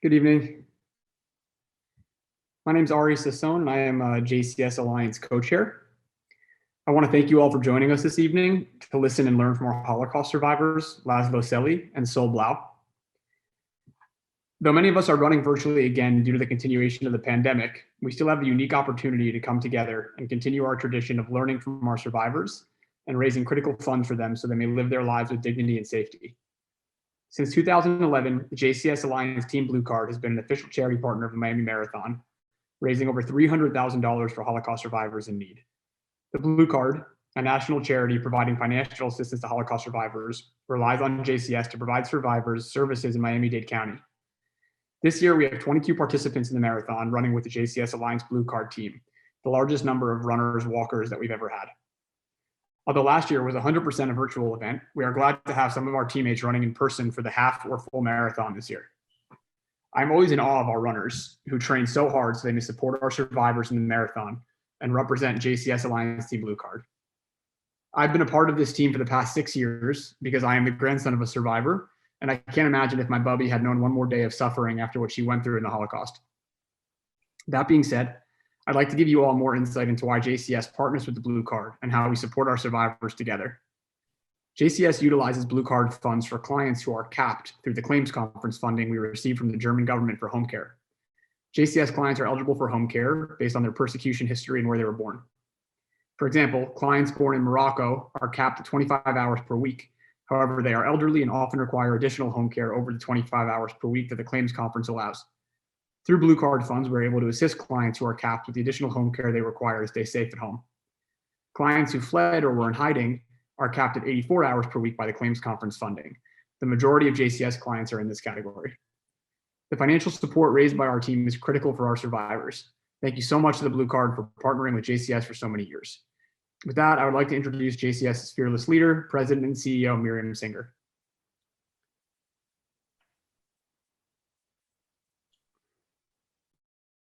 Good evening. My name is Ari Sassone, and I am JCS Alliance co-chair. I want to thank you all for joining us this evening to listen and learn from our Holocaust survivors, Laszlo Selly and Sol Blau. Though many of us are running virtually again due to the continuation of the pandemic, we still have the unique opportunity to come together and continue our tradition of learning from our survivors and raising critical funds for them so they may live their lives with dignity and safety. Since 2011, the JCS Alliance Team Blue Card has been an official charity partner of the Miami Marathon, raising over $300,000 for Holocaust survivors in need. The Blue Card, a national charity providing financial assistance to Holocaust survivors, relies on JCS to provide survivors services in Miami-Dade County. This year, we have 22 participants in the marathon running with the JCS Alliance Blue Card team, the largest number of runners, walkers that we've ever had. Although last year was 100% a virtual event, we are glad to have some of our teammates running in person for the half or full marathon this year. I'm always in awe of our runners who train so hard so they may support our survivors in the marathon and represent JCS Alliance Team Blue Card. I've been a part of this team for the past 6 years because I am the grandson of a survivor, and I can't imagine if my bubby had known one more day of suffering after what she went through in the Holocaust. That being said, I'd like to give you all more insight into why JCS partners with the Blue Card and how we support our survivors together. JCS utilizes Blue Card funds for clients who are capped through the claims conference funding we received from the German government for home care. JCS clients are eligible for home care based on their persecution history and where they were born. For example, clients born in Morocco are capped at 25 hours per week. However, they are elderly and often require additional home care over the 25 hours per week that the claims conference allows. Through Blue Card funds, we're able to assist clients who are capped with the additional home care they require to stay safe at home. Clients who fled or were in hiding are capped at 84 hours per week by the claims conference funding. The majority of JCS clients are in this category. The financial support raised by our team is critical for our survivors. Thank you so much to the Blue Card for partnering with JCS for so many years. With that, I would like to introduce JCS's fearless leader, President and CEO, Miriam Singer.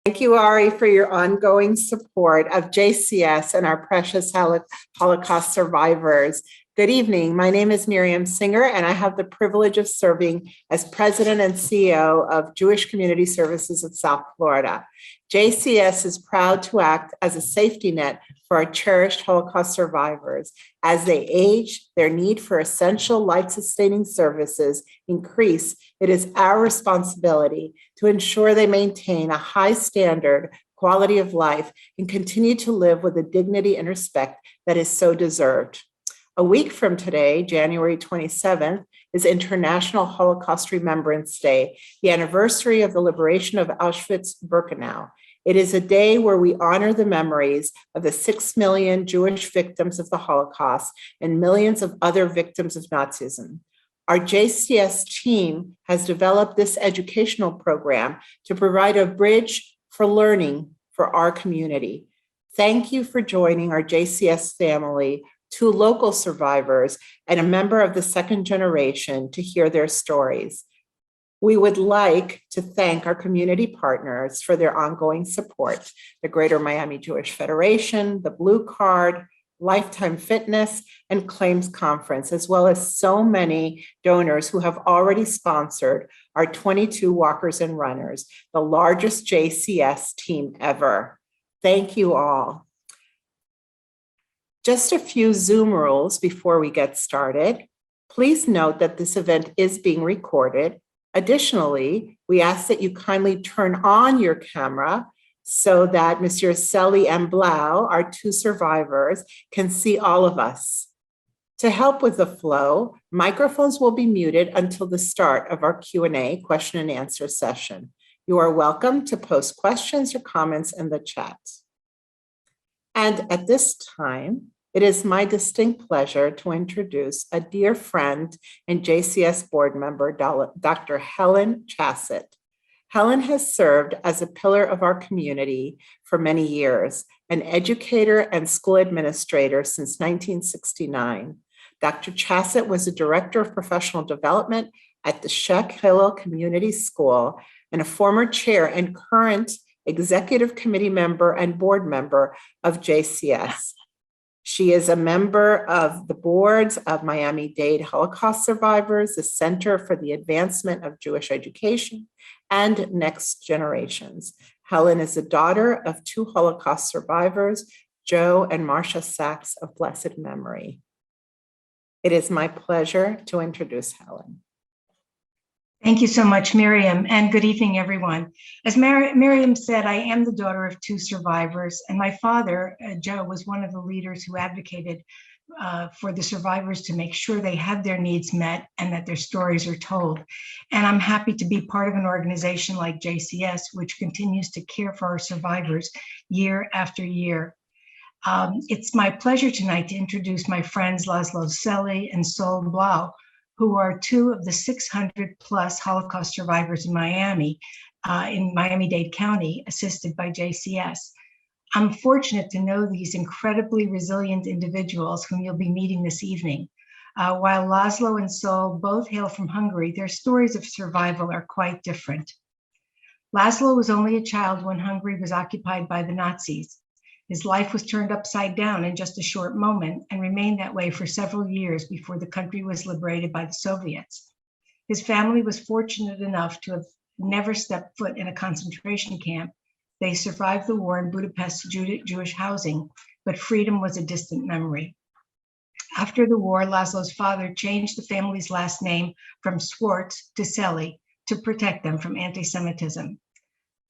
Thank you, Ari, for your ongoing support of JCS and our precious Holocaust survivors. Good evening. My name is Miriam Singer, and I have the privilege of serving as President and CEO of Jewish Community Services of South Florida. JCS is proud to act as a safety net for our cherished Holocaust survivors. As they age, their need for essential life-sustaining services increase. It is our responsibility to ensure they maintain a high standard, quality of life, and continue to live with the dignity and respect that is so deserved. A week from today, January 27th, is International Holocaust Remembrance Day, the anniversary of the liberation of Auschwitz-Birkenau. It is a day where we honor the memories of the 6 million Jewish victims of the Holocaust and millions of other victims of Nazism. Our JCS team has developed this educational program to provide a bridge for learning for our community. Thank you for joining our JCS family, 2 local survivors, and a member of the second generation to hear their stories. We would like to thank our community partners for their ongoing support, the Greater Miami Jewish Federation, the Blue Card, Lifetime Fitness, and Claims Conference, as well as so many donors who have already sponsored our 22 walkers and runners, the largest JCS team ever. Thank you all. Just a few Zoom rules before we get started. Please note that this event is being recorded. Additionally, we ask that you kindly turn on your camera so that Mr. Selly and Blau, our 2 survivors, can see all of us. To help with the flow, microphones will be muted until the start of our Q&A, question and answer session. You are welcome to post questions or comments in the chat. And at this time, it is my distinct pleasure to introduce a dear friend and JCS board member, Dr. Helen Chassett. Helen has served as a pillar of our community for many years, an educator and school administrator since 1969. Dr. Chassett was the director of professional development at the Sheikh Hillel Community School and a former chair and current executive committee member and board member of JCS. She is a member of the boards of Miami-Dade Holocaust Survivors, the Center for the Advancement of Jewish Education, and next generations. Helen is the daughter of two Holocaust survivors, Joe and Marcia Sachs of blessed memory. It is my pleasure to introduce Helen. Thank you so much, Miriam, and good evening, everyone. As Miriam said, I am the daughter of two survivors, and my father, Joe, was one of the leaders who advocated for the survivors to make sure they had their needs met and that their stories are told. And I'm happy to be part of an organization like JCS, which continues to care for our survivors year after year. It's my pleasure tonight to introduce my friends Laszlo Selly and Sol Blau, who are two of the 600 plus Holocaust survivors in Miami-Dade County, assisted by JCS. I'm fortunate to know these incredibly resilient individuals whom you'll be meeting this evening. While Laszlo and Sol both hail from Hungary, their stories of survival are quite different. Laszlo was only a child when Hungary was occupied by the Nazis. His life was turned upside down in just a short moment and remained that way for several years before the country was liberated by the Soviets. His family was fortunate enough to have never stepped foot in a concentration camp. They survived the war in Budapest's Jewish housing, but freedom was a distant memory. After the war, Laszlo's father changed the family's last name from Schwartz to Selly to protect them from anti-Semitism.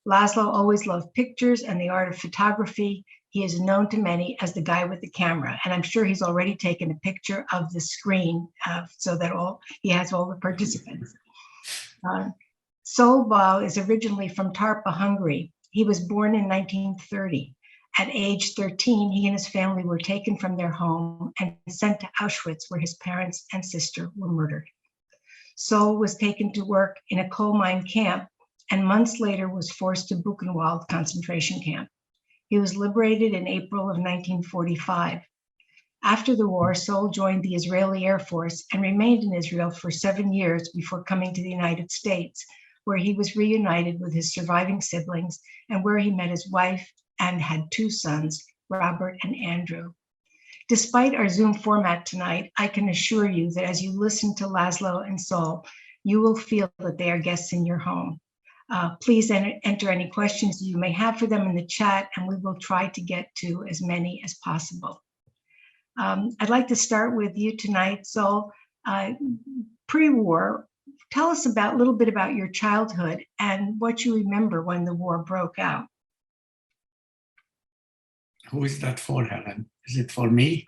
Laszlo always loved pictures and the art of photography. He is known to many as the guy with the camera, and I'm sure he's already taken a picture of the screen so that he has all the participants. Sol Blau is originally from Tarpa, Hungary. He was born in 1930. At age 13, he and his family were taken from their home and sent to Auschwitz, where his parents and sister were murdered. Sol was taken to work in a coal mine camp and months later was forced to Buchenwald concentration camp. He was liberated in April of 1945. After the war, Sol joined the Israeli Air Force and remained in Israel for 7 years before coming to the United States, where he was reunited with his surviving siblings and where he met his wife and had 2 sons, Robert and Andrew. Despite our Zoom format tonight, I can assure you that as you listen to Laszlo and Sol, you will feel that they are guests in your home. Please enter any questions you may have for them in the chat, and we will try to get to as many as possible. I'd like to start with you tonight, Sol. Pre-war, tell us a little bit about your childhood and what you remember when the war broke out. Who is that for, Helen? Is it for me?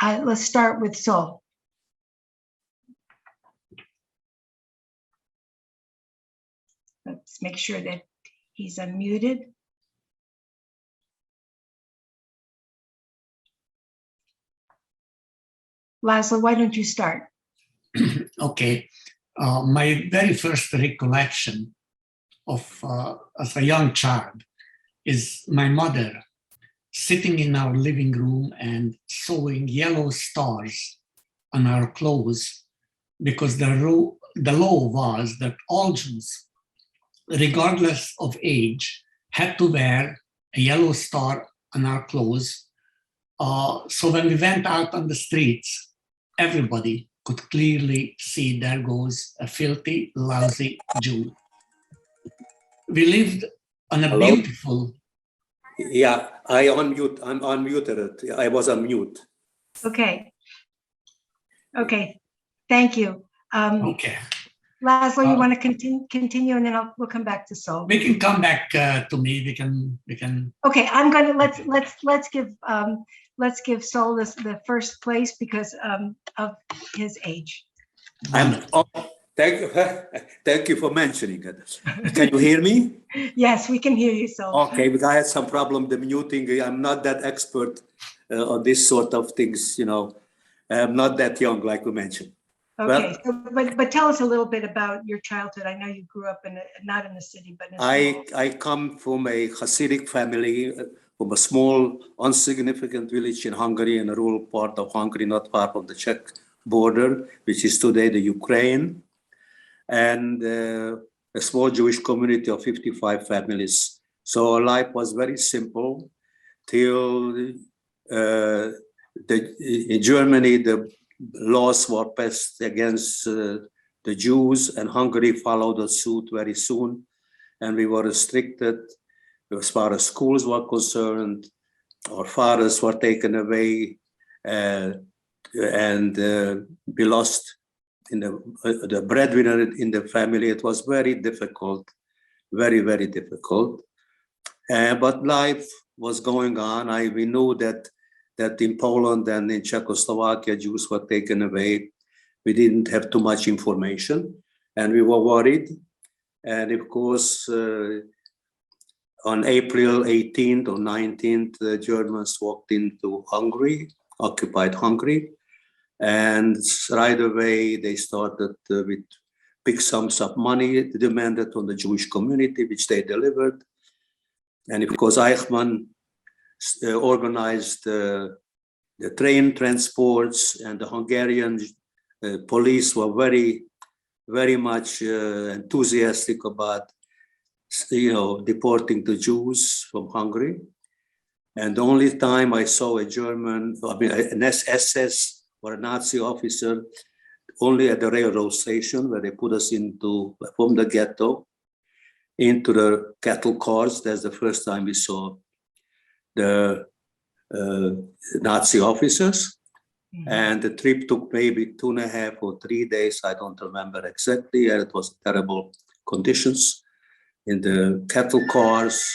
Let's start with Sol. Let's make sure that he's unmuted. Laszlo, why don't you start? Okay. My very first recollection of as a young child is my mother sitting in our living room and sewing yellow stars on our clothes, because the law was that all Jews, regardless of age, had to wear a yellow star on our clothes. So when we went out on the streets, everybody could clearly see there goes a filthy, lousy Jew. We lived on a beautiful... Yeah, I'm unmuted. I was on mute. Okay. Okay, thank you. Okay. Laszlo, you want to continue, and then we'll come back to Sol. We can come back to me. We can. Okay, I'm going to let's give Sol the first place because of his age. Thank you for mentioning it. Can you hear me? Yes, we can hear you, Sol. Okay, because I had some problem with the muting. I'm not that expert on this sort of things, you know. I'm not that young, like we mentioned. Okay, well, but tell us a little bit about your childhood. I know you grew up not in the city, but in a I come from a Hasidic family, from a small, insignificant village in Hungary, in a rural part of Hungary, not far from the Czech border, which is today the Ukraine, and a small Jewish community of 55 families. So our life was very simple till in Germany, the laws were passed against the Jews, and Hungary followed the suit very soon. and we were restricted as far as schools were concerned. Our fathers were taken away, and we lost the breadwinner in the family. It was very difficult, very, very difficult. But life was going on. We knew that in Poland and in Czechoslovakia, Jews were taken away. We didn't have too much information, and we were worried. And of course, on April 18th or 19th, the Germans walked into Hungary, occupied Hungary, and right away they started with big sums of money demanded from the Jewish community, which they delivered. And because Eichmann organized the train transports, and the Hungarian police were very, very much enthusiastic about, deporting the Jews from Hungary. And the only time I saw an SS or a Nazi officer, only at the railroad station, where they put us from the ghetto into the cattle cars. That's the first time we saw the Nazi officers. Mm-hmm. And the trip took maybe 2.5 or 3 days. I don't remember exactly. And it was terrible conditions in the cattle cars.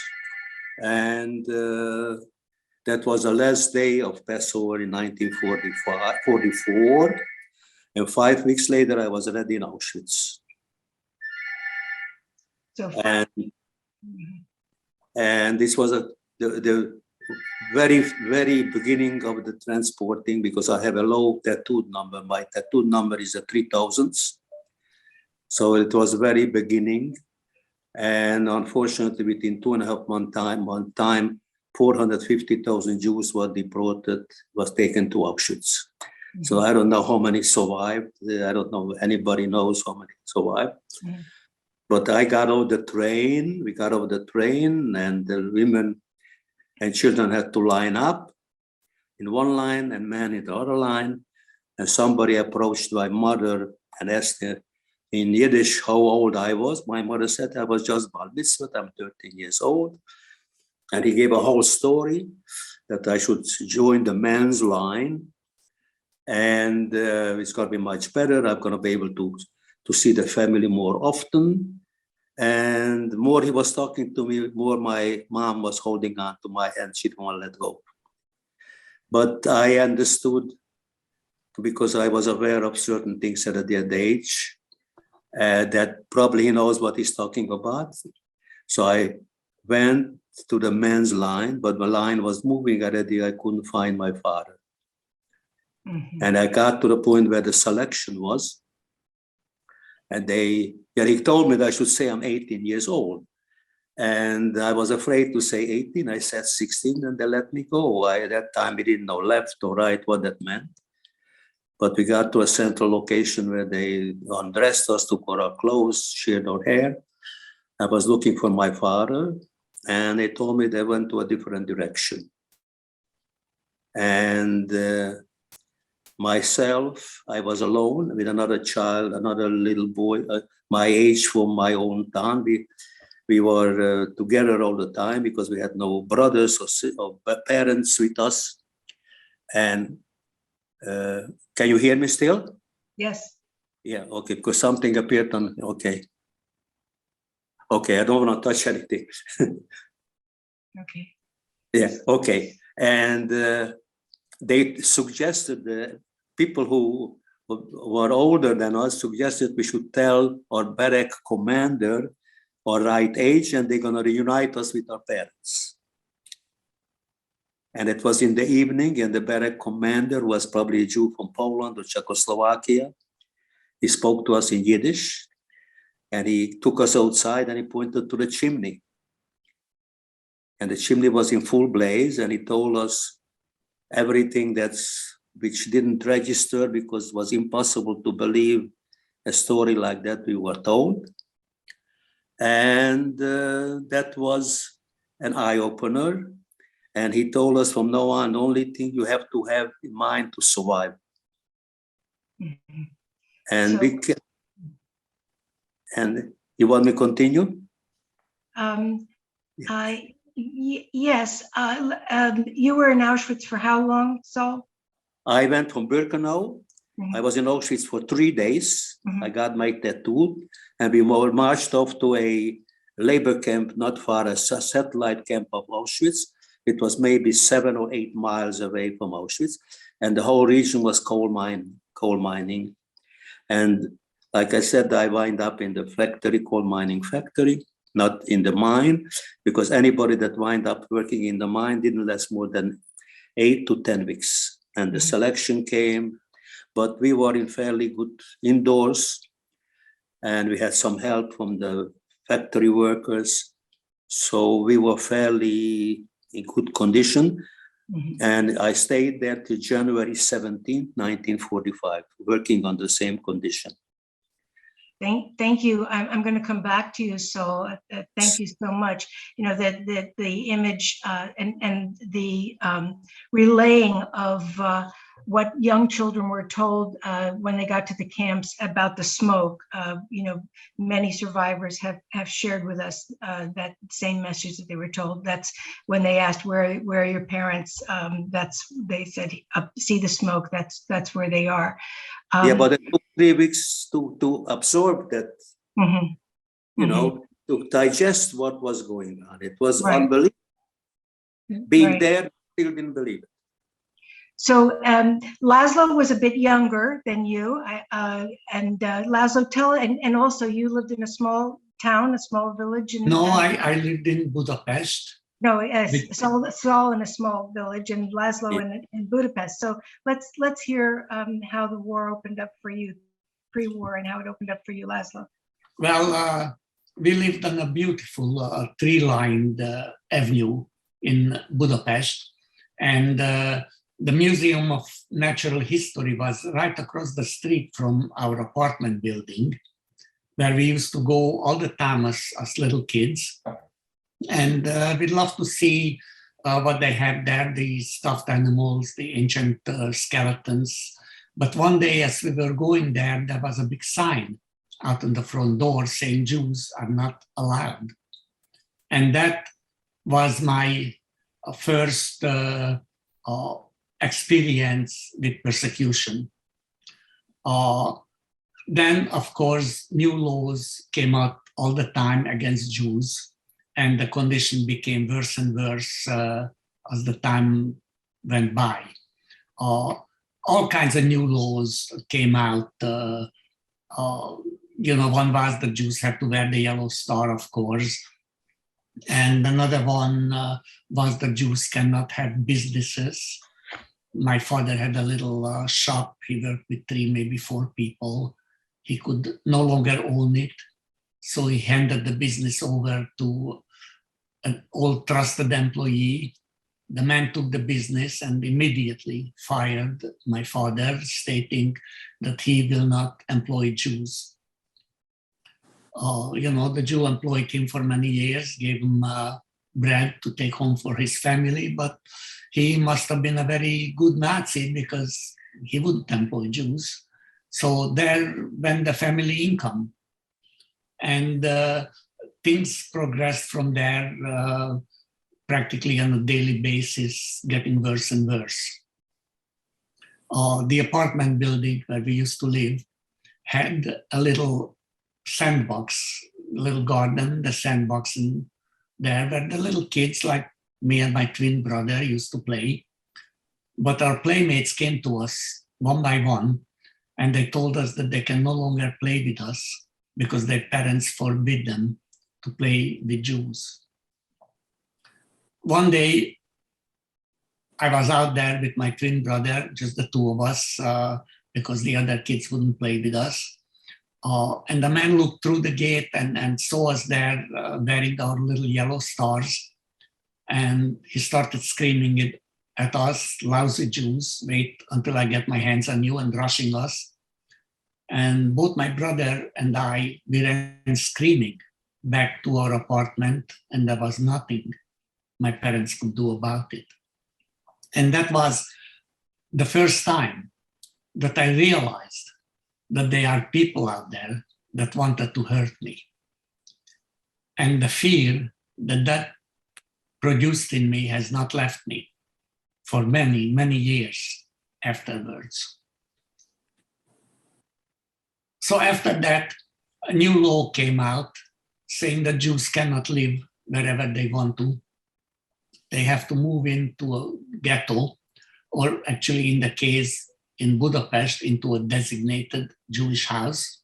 And that was the last day of Passover in 1944. And 5 weeks later, I was already in Auschwitz. And this was the very, very beginning of the transporting, because I have a low tattooed number. My tattooed number is a 3000s. So it was very beginning. And unfortunately, within 2.5 months time, 450,000 Jews were deported, was taken to Auschwitz. Mm-hmm. So I don't know how many survived. I don't know if anybody knows how many survived. Mm-hmm. But I got off the train, we got off the train, and the women and children had to line up in one line and men in the other line. And somebody approached my mother and asked her in Yiddish how old I was. My mother said I was just bar mitzvah, I'm 13 years old. And he gave a whole story that I should join the men's line. And it's going to be much better. I'm going to be able to see the family more often. And more he was talking to me, more my mom was holding on to my hand. She didn't want to let go. But I understood, because I was aware of certain things at that age, that probably he knows what he's talking about. So I went to the men's line, but the line was moving already. I couldn't find my father. Mm-hmm. And I got to the point where the selection was. And he told me that I should say I'm 18 years old. And I was afraid to say 18. I said 16, and they let me go. At that time, we didn't know left or right what that meant. But we got to a central location where they undressed us, took our clothes, sheared our hair. I was looking for my father, and they told me they went to a different direction. And myself, I was alone with another child, another little boy, my age from my own town. We were together all the time because we had no brothers or parents with us. And can you hear me still? Yes. Yeah, okay, because something appeared on, okay. Okay, I don't want to touch anything. Okay. Yeah, okay. And they suggested, people who were older than us suggested we should tell our barrack commander our right age, and they're going to reunite us with our parents. And it was in the evening, and the barrack commander was probably a Jew from Poland or Czechoslovakia. He spoke to us in Yiddish, and he took us outside and he pointed to the chimney. And the chimney was in full blaze, and he told us everything which didn't register because it was impossible to believe a story like that we were told. And that was an eye-opener. And he told us from now on, the only thing you have to have in mind to survive. Mm-hmm. And and you want me to continue? Yes, you were in Auschwitz for how long, Saul? I went from Birkenau. I was in Auschwitz for 3 days. I got my tattoo, and we marched off to a labor camp not far, a satellite camp of Auschwitz. It was maybe 7 or 8 miles away from Auschwitz, and the whole region was coal mining. And like I said, I wind up in the factory, coal mining factory, not in the mine, because anybody that wind up working in the mine didn't last more than 8 to 10 weeks. And the selection came, but we were in fairly good indoors, and we had some help from the factory workers. So we were fairly in good condition. And I stayed there till January 17, 1945, working on the same condition. Thank you. I'm going to come back to you. So thank you so much. You know, that the image and the relaying of what young children were told when they got to the camps about the smoke. You know, many survivors have shared with us that same message that they were told. That's when they asked where are your parents. They said, see the smoke. That's where they are. Yeah, but it took 3 weeks to absorb that, you know, to digest what was going on. It was unbelievable. Being there, still didn't believe it. So Laszlo was a bit younger than you. And Laszlo, tell, and also you lived in a small town, a small village. No, I lived in Budapest. No, Saul in a small village and Laszlo in Budapest. So let's hear how the war opened up for you, pre-war, and how it opened up for you, Laszlo. Well, we lived on a beautiful tree-lined avenue in Budapest, and the Museum of Natural History was right across the street from our apartment building, where we used to go all the time as little kids. And we'd love to see what they had there, the stuffed animals, the ancient skeletons. But one day as we were going there, there was a big sign out on the front door saying Jews are not allowed. And that was my first experience with persecution. Then, of course, new laws came out all the time against Jews. And the condition became worse and worse as the time went by. All kinds of new laws came out. You know, one was the Jews had to wear the yellow star, of course. And another one was the Jews cannot have businesses. My father had a little shop. He worked with 3, maybe 4 people. He could no longer own it. So he handed the business over to an old trusted employee. The man took the business and immediately fired my father, stating that he will not employ Jews. You know, the Jew employed him for many years, gave him bread to take home for his family, but he must have been a very good Nazi because he wouldn't employ Jews. So there went the family income. And things progressed from there practically on a daily basis, getting worse and worse. The apartment building where we used to live had a little sandbox, a little garden, the sandbox in there where the little kids like me and my twin brother used to play. But our playmates came to us one by one, and they told us that they can no longer play with us because their parents forbid them to play with Jews. One day, I was out there with my twin brother, just the 2 of us, because the other kids wouldn't play with us. And the man looked through the gate and saw us there wearing our little yellow stars. And he started screaming at us, lousy Jews, wait until I get my hands on you, and rushing us. And both my brother and I, we ran screaming back to our apartment, and there was nothing my parents could do about it. And that was the first time that I realized that there are people out there that wanted to hurt me. And the fear that produced in me has not left me for many, many years afterwards. So after that, a new law came out saying that Jews cannot live wherever they want to. They have to move into a ghetto, or actually in the case in Budapest, into a designated Jewish house.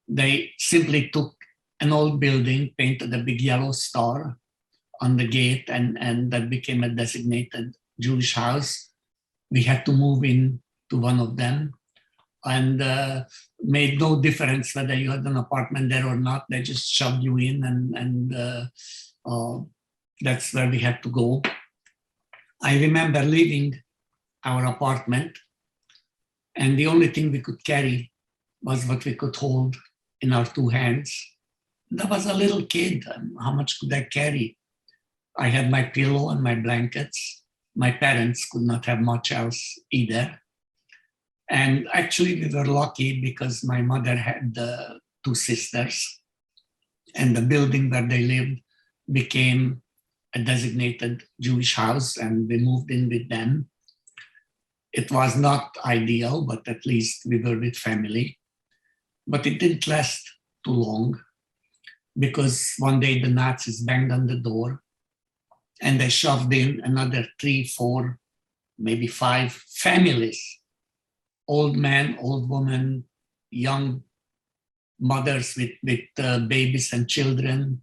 They simply took an old building, painted a big yellow star on the gate, and that became a designated Jewish house. We had to move in to one of them, and made no difference whether you had an apartment there or not. They just shoved you in, and that's where we had to go. I remember leaving our apartment, and the only thing we could carry was what we could hold in our two hands. That was a little kid, and how much could I carry? I had my pillow and my blankets. My parents could not have much else either. And actually we were lucky because my mother had two sisters, and the building where they lived became a designated Jewish house, and we moved in with them. It was not ideal, but at least we were with family. But it didn't last too long, because one day the Nazis banged on the door and they shoved in another 3, 4, maybe 5 families. Old men, old women, young mothers with babies and children.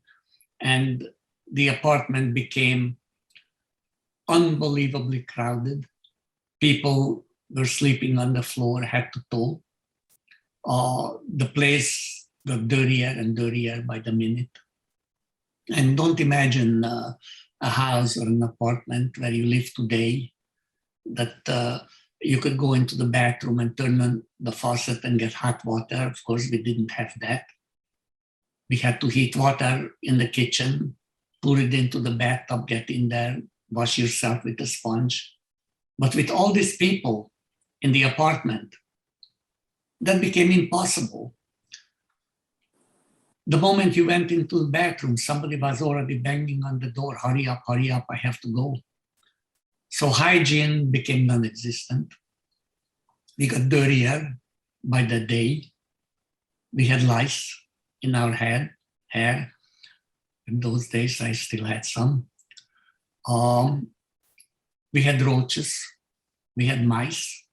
And the apartment became unbelievably crowded. People were sleeping on the floor, head to toe. The place got dirtier and dirtier by the minute. And don't imagine a house or an apartment where you live today that you could go into the bathroom and turn on the faucet and get hot water. Of course, we didn't have that. We had to heat water in the kitchen, pour it into the bathtub, get in there, wash yourself with a sponge. But with all these people in the apartment, that became impossible. The moment you went into the bathroom, somebody was already banging on the door, hurry up, I have to go. So hygiene became non-existent. We got dirtier by the day. We had lice in our hair. In those days, I still had some. We had roaches. We had mice.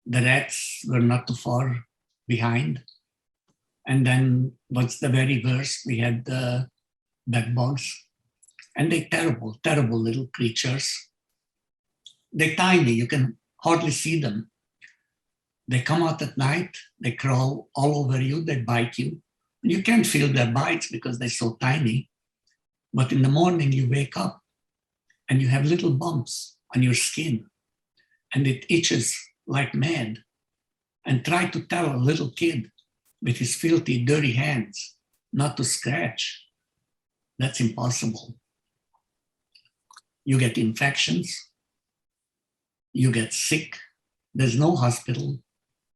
The rats were not too far behind. And then what's the very worst? We had the bed bugs. And they're terrible, terrible little creatures. They're tiny, you can hardly see them. They come out at night, they crawl all over you, they bite you. You can't feel their bites because they're so tiny. But in the morning you wake up and you have little bumps on your skin and it itches like mad. And try to tell a little kid with his filthy, dirty hands not to scratch. That's impossible. You get infections. You get sick. There's no hospital.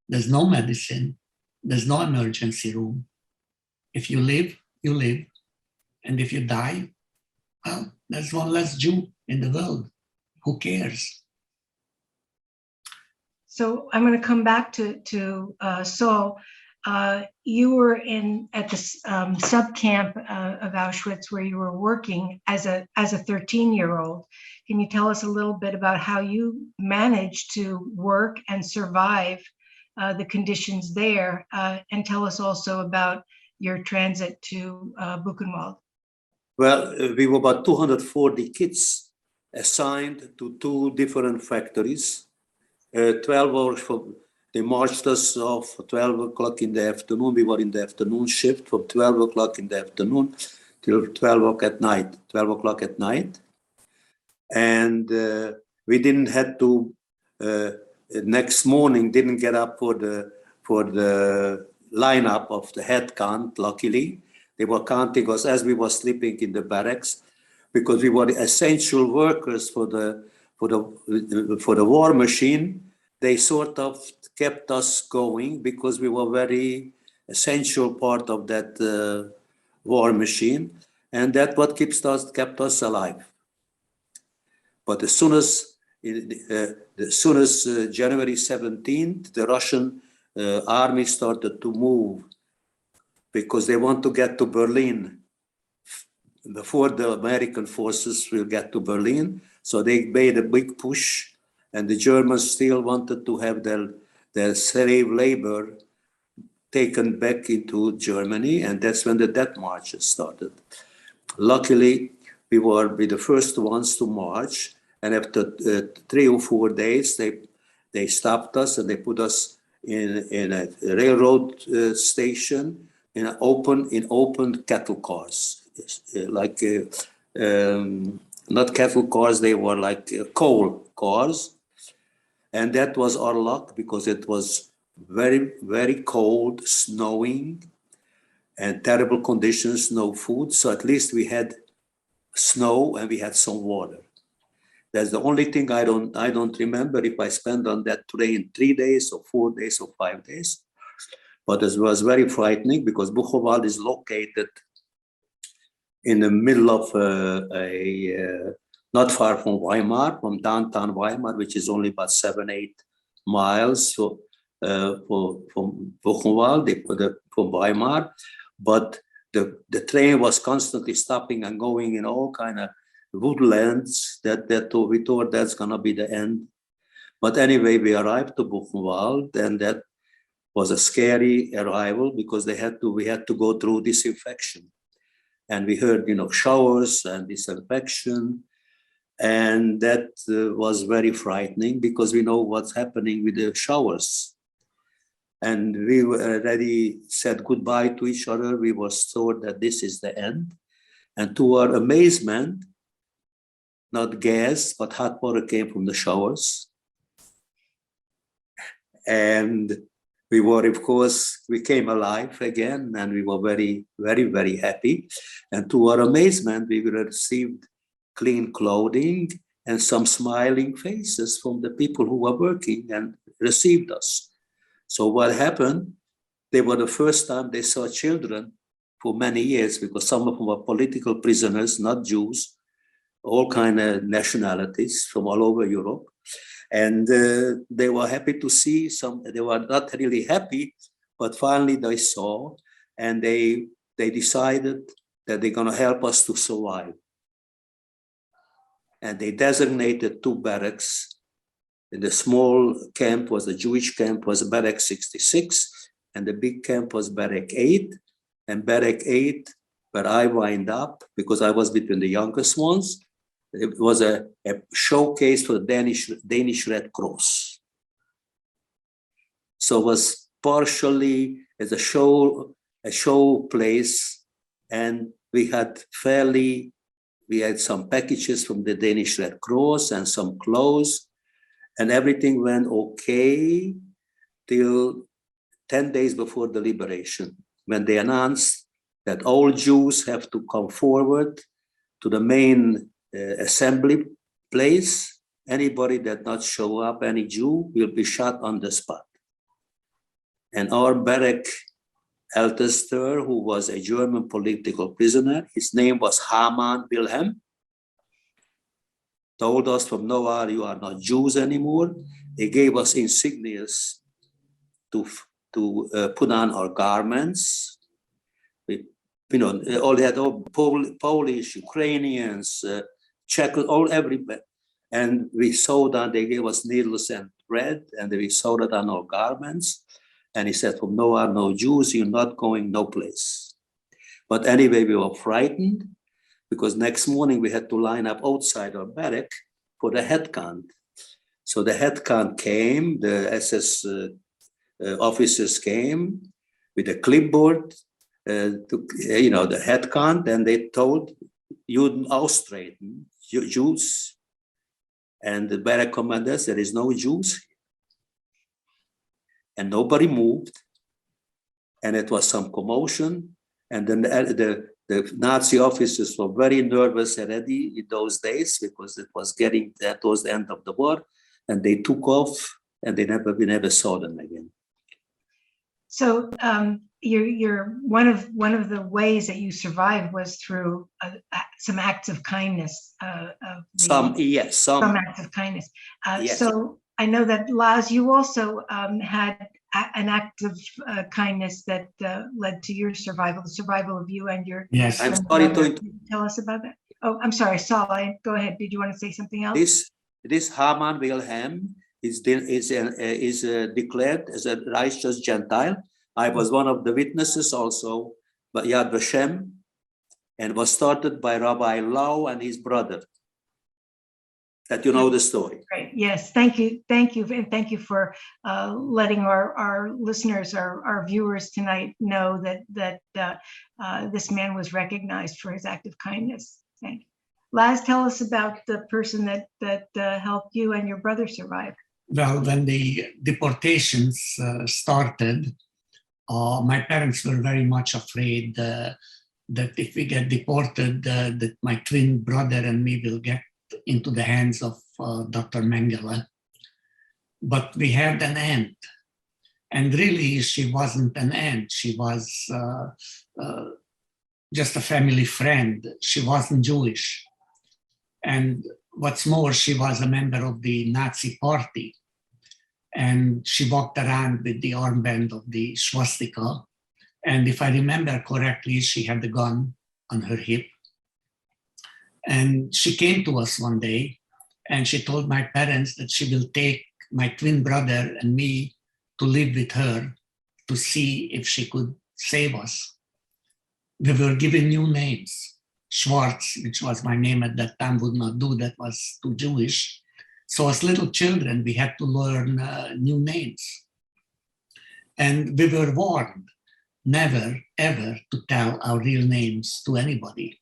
There's no medicine. There's no emergency room. If you live, you live. And if you die, well, there's one less Jew in the world. Who cares? So I'm going to come back to Saul. You were at the subcamp of Auschwitz where you were working as a 13-year-old. Can you tell us a little bit about how you managed to work and survive the conditions there, and tell us also about your transit to Buchenwald? Well, we were about 240 kids assigned to 2 different factories. 12 hours from, they marched us off for 12 o'clock in the afternoon. We were in the afternoon shift from 12 o'clock in the afternoon till 12 o'clock at night. And we didn't have to, next morning, didn't get up for the lineup of the head count, luckily. They were counting us as we were sleeping in the barracks because we were essential workers for the war machine. They sort of kept us going because we were very essential part of that war machine, and that's what kept us alive. But as soon as January 17th, the Russian army started to move because they want to get to Berlin before the American forces will get to Berlin. So they made a big push, and the Germans still wanted to have their slave labor taken back into Germany, and that's when the death marches started. Luckily, we were the first ones to march, and after 3 or 4 days, they stopped us and they put us in a railroad station in open cattle cars, like not cattle cars, they were like coal cars, and that was our luck because it was very, very cold, snowing, and terrible conditions, no food. So at least we had snow and we had some water. That's the only thing I don't remember if I spent on that train 3 days or 4 days or 5 days. But it was very frightening because Buchenwald is located in the middle of not far from Weimar, from downtown Weimar, which is only about 7-8 miles from Buchenwald, from Weimar. But the train was constantly stopping and going in all kind of woodlands that we thought that's gonna be the end. But anyway, we arrived to Buchenwald, and that was a scary arrival because we had to go through disinfection. And we heard, showers and disinfection. And that was very frightening because we know what's happening with the showers. And we already said goodbye to each other. We were told that this is the end. And to our amazement, not gas, but hot water came from the showers. And we came alive again, and we were very, very, very happy. And to our amazement, we received clean clothing and some smiling faces from the people who were working and received us. So what happened, they were the first time they saw children for many years, because some of them were political prisoners, not Jews, all kind of nationalities from all over Europe. And they were happy to see they were not really happy, but finally they saw, and they decided that they're gonna help us to survive. And they designated 2 barracks. And the small camp was the Jewish camp, was Barrack 66, and the big camp was Barrack 8. And Barrack 8, where I wind up, because I was between the youngest ones, it was a showcase for the Danish Red Cross. So it was partially as a show place, and we had some packages from the Danish Red Cross and some clothes, and everything went okay till 10 days before the liberation, when they announced that all Jews have to come forward to the main assembly place. Anybody that not show up, any Jew, will be shot on the spot. And our barrack Ältester, who was a German political prisoner, his name was Hamann Wilhelm, told us from now on, you are not Jews anymore. He gave us insignias to put on our garments. All Polish, Ukrainians, Czech, everybody. And we sewed on, they gave us needles and thread, and we sewed it on our garments. And he said, from now on, no Jews, you're not going no place. But anyway, we were frightened because next morning we had to line up outside our barrack for the head count. So the head count came, the SS officers came with a clipboard, the head count, and they told Juden austreten, Jews. And the barrack commander said, there is no Jews. And nobody moved. And it was some commotion. And then the Nazi officers were very nervous already in those days because that was the end of the war. And they took off, and we never saw them again. So you're one of the ways that you survived was through some acts of kindness. Some Acts of kindness. Yes. So I know that Laz, you also had an act of kindness that led to your survival, the survival of you and your. Yes. I'm sorry to tell us about that. Oh, I'm sorry, Saul. Go ahead. Did you want to say something else? This Haman Wilhelm is declared as a righteous Gentile. I was one of the witnesses also, but Yad Vashem, and was started by Rabbi Lau and his brother. That you know the story. Great. Yes. Thank you. Thank you. And thank you for letting our listeners, our viewers tonight know that this man was recognized for his act of kindness. Thank you. Laz, tell us about the person that helped you and your brother survive. Well, when the deportations started, my parents were very much afraid that if we get deported, that my twin brother and me will get into the hands of Dr. Mengele. But we had an aunt, and really she wasn't an aunt. She was just a family friend. She wasn't Jewish. And what's more, she was a member of the Nazi party. And she walked around with the armband of the swastika. And if I remember correctly, she had the gun on her hip. And she came to us one day and she told my parents that she will take my twin brother and me to live with her to see if she could save us. We were given new names. Schwartz, which was my name at that time, would not do, that was too Jewish. So as little children, we had to learn new names. And we were warned never, ever to tell our real names to anybody.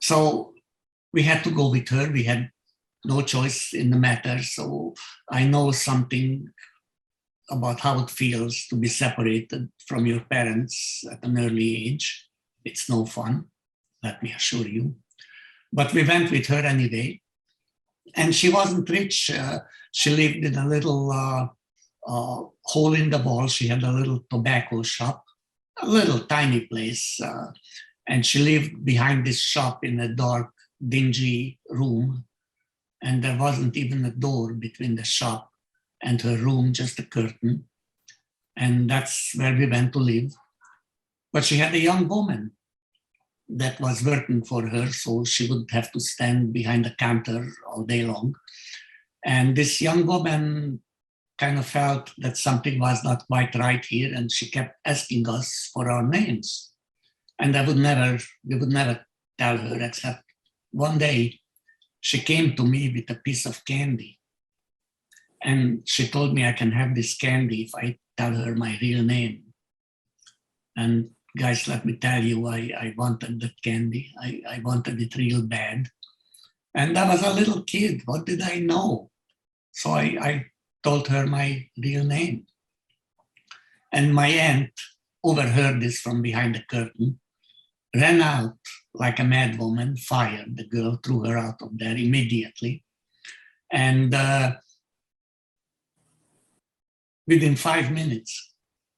So we had to go with her. We had no choice in the matter. So I know something about how it feels to be separated from your parents at an early age. It's no fun, let me assure you. But we went with her anyway. And she wasn't rich. She lived in a little hole in the wall. She had a little tobacco shop, a little tiny place. And she lived behind this shop in a dark, dingy room. And there wasn't even a door between the shop and her room, just a curtain. And that's where we went to live. But she had a young woman that was working for her, so she would have to stand behind the counter all day long. And this young woman kind of felt that something was not quite right here, and she kept asking us for our names. And we would never tell her, except one day she came to me with a piece of candy. And she told me I can have this candy if I tell her my real name. And guys, let me tell you, I wanted that candy. I wanted it real bad. And I was a little kid. What did I know? So I told her my real name. And my aunt overheard this from behind the curtain, ran out like a mad woman, fired the girl, threw her out of there immediately. And within 5 minutes,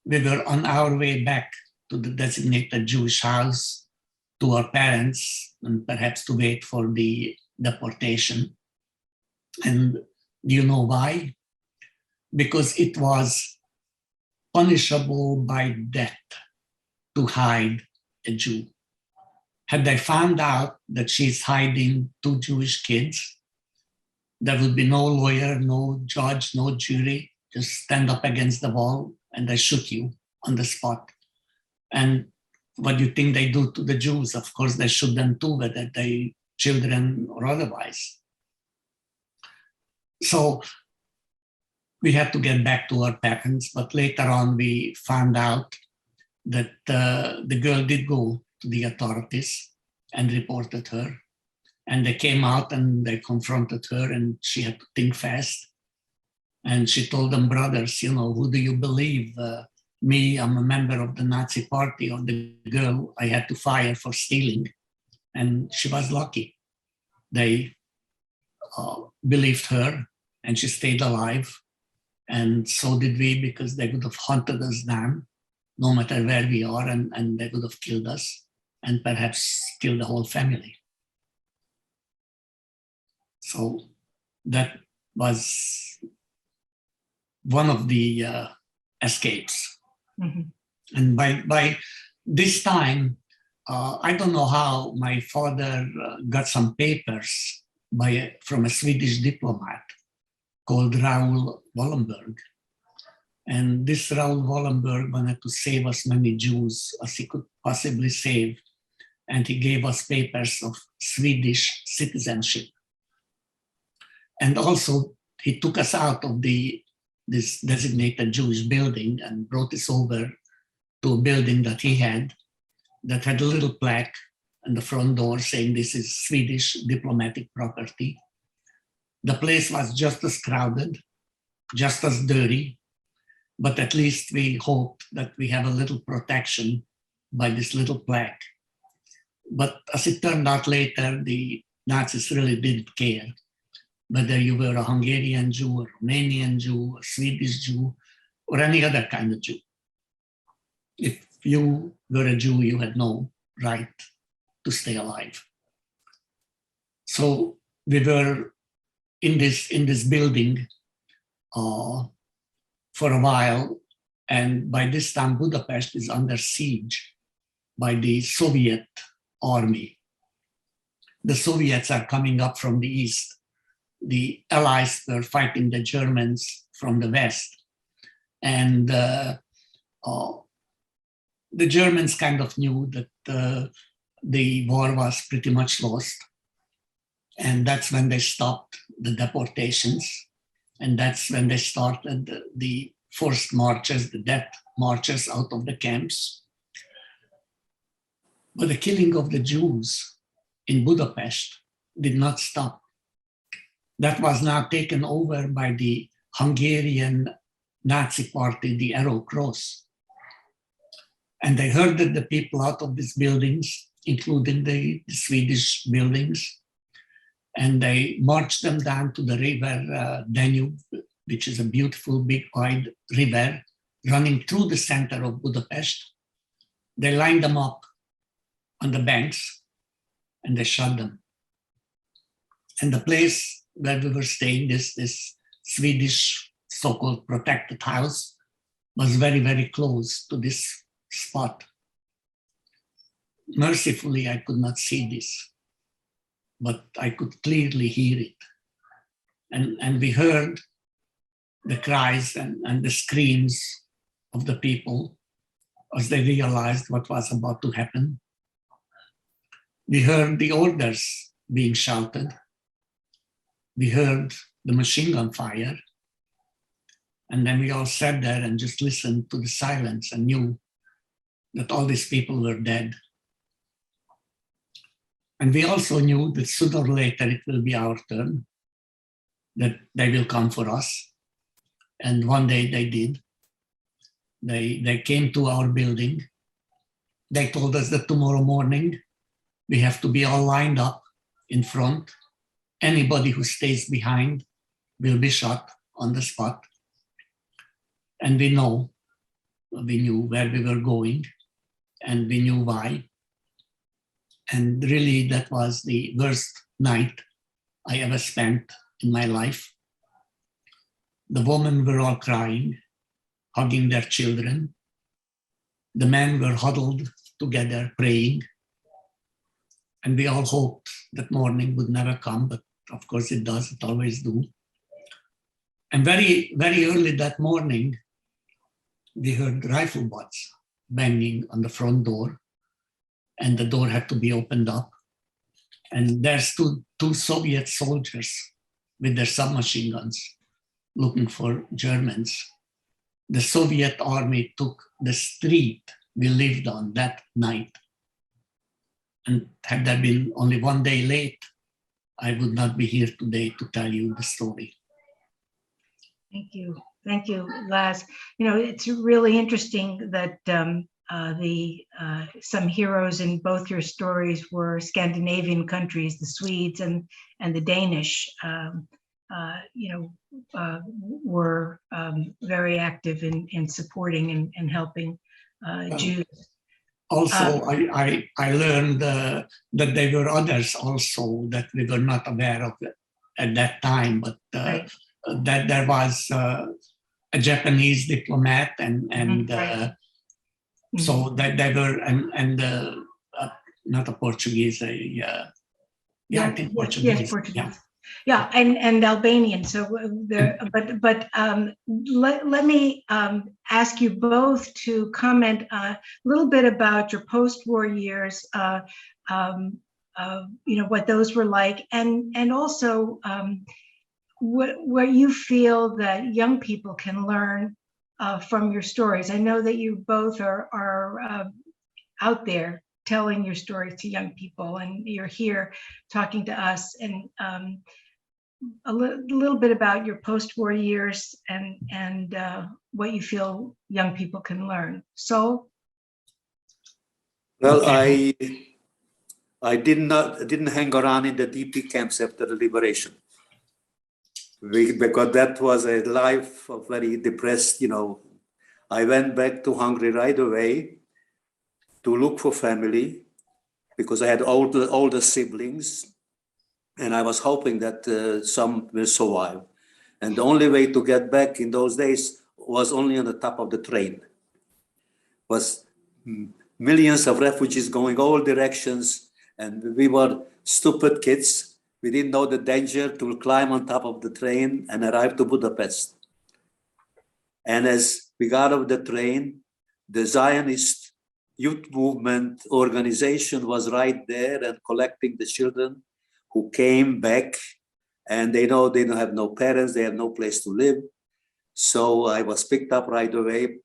we were on our way back to the designated Jewish house, to our parents, and perhaps to wait for the deportation. And do you know why? Because it was punishable by death to hide a Jew. Had they found out that she's hiding 2 Jewish kids, there would be no lawyer, no judge, no jury. Just stand up against the wall and they shoot you on the spot. And what do you think they do to the Jews? Of course, they shoot them too, whether they children or otherwise. So we had to get back to our parents, but later on we found out that the girl did go to the authorities and reported her. And they came out and they confronted her and she had to think fast. And she told them, brothers, who do you believe? Me, I'm a member of the Nazi party, or the girl I had to fire for stealing. And she was lucky. They believed her and she stayed alive. And so did we, because they would have hunted us down. no matter where we are, and they would have killed us and perhaps killed the whole family. So that was one of the escapes. Mhm. And by this time, I don't know how my father got some papers from a Swedish diplomat called Raoul Wallenberg. And this Raoul Wallenberg wanted to save as many Jews as he could possibly save. And he gave us papers of Swedish citizenship. And also, he took us out of this designated Jewish building and brought us over to a building that he had that had a little plaque on the front door saying this is Swedish diplomatic property. The place was just as crowded, just as dirty, but at least we hoped that we have a little protection by this little plaque. But as it turned out later, the Nazis really didn't care whether you were a Hungarian Jew, a Romanian Jew, a Swedish Jew, or any other kind of Jew. If you were a Jew, you had no right to stay alive. So we were in this building for a while, and by this time Budapest is under siege by the Soviet army. The Soviets are coming up from the east. The Allies were fighting the Germans from the west. And the Germans kind of knew that the war was pretty much lost. And that's when they stopped the deportations. And that's when they started the forced marches, the death marches out of the camps. But the killing of the Jews in Budapest did not stop. That was now taken over by the Hungarian Nazi party, the Arrow Cross. And they herded the people out of these buildings, including the Swedish buildings, and they marched them down to the river Danube, which is a beautiful, big, wide river running through the center of Budapest. They lined them up on the banks and they shot them. And the place where we were staying, this Swedish so-called protected house, was very, very close to this spot. Mercifully, I could not see this, but I could clearly hear it. And we heard the cries and the screams of the people as they realized what was about to happen. We heard the orders being shouted. We heard the machine gun fire. And then we all sat there and just listened to the silence and knew that all these people were dead. And we also knew that sooner or later it will be our turn, that they will come for us. And one day they did. They came to our building. They told us that tomorrow morning we have to be all lined up in front. Anybody who stays behind will be shot on the spot. And we knew where we were going, and we knew why. And really, that was the worst night I ever spent in my life. The women were all crying, hugging their children. The men were huddled together, praying. And we all hoped that morning would never come, but of course it does, it always do. And very, very early that morning, we heard rifle butts banging on the front door, and the door had to be opened up. And there stood two Soviet soldiers with their submachine guns looking for Germans. The Soviet army took the street we lived on that night. And had there been only one day late, I would not be here today to tell you the story. Thank you, Laz. You know, it's really interesting that some heroes in both your stories were Scandinavian countries, the Swedes and the Danish. Were very active in supporting and helping Jews. Also, I learned that there were others also that we were not aware of at that time, but Right. that there was a Japanese diplomat and Right. so that they were and not a Portuguese, I think Portuguese. Yes, Portuguese. Yeah, and Albanian. So let me ask you both to comment a little bit about your post-war years. What those were like, and also what you feel that young people can learn from your stories. I know that you both are out there telling your stories to young people, and you're here talking to us, and a little bit about your post-war years and what you feel young people can learn. So, well, I didn't hang around in the DP camps after the liberation, because that was a life of very depressed. I went back to Hungary right away to look for family, because I had older siblings, and I was hoping that some will survive. And the only way to get back in those days was only on the top of the train. Was millions of refugees going all directions, and we were stupid kids. We didn't know the danger to climb on top of the train and arrive to Budapest. And as we got off the train, the Zionist youth movement organization was right there and collecting the children who came back, and they know they don't have no parents, they have no place to live. So I was picked up right away,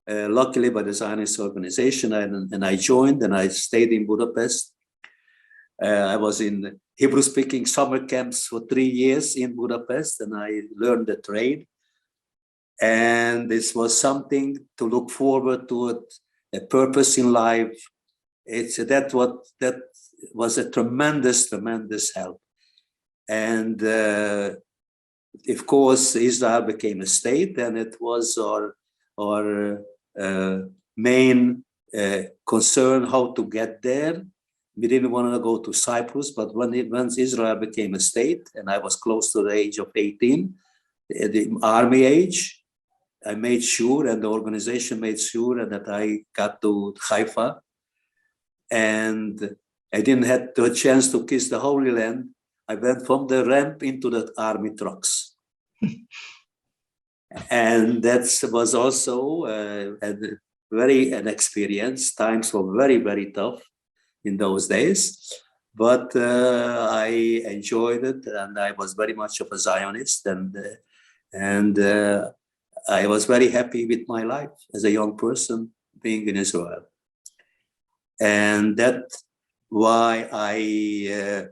luckily by the Zionist organization, and I joined, and I stayed in Budapest. I was in Hebrew-speaking summer camps for 3 years in Budapest, and I learned the trade. And this was something to look forward to, a purpose in life. That was a tremendous help. And of course, Israel became a state, and it was our main concern how to get there. We didn't want to go to Cyprus, but once Israel became a state, and I was close to the age of 18, the army age, I made sure, and the organization made sure, that I got to Haifa, and I didn't have a chance to kiss the Holy Land. I went from the ramp into the army trucks. And that was also an experience. Times were very, very tough in those days, but I enjoyed it, and I was very much of a Zionist, and I was very happy with my life as a young person being in Israel. And that's why I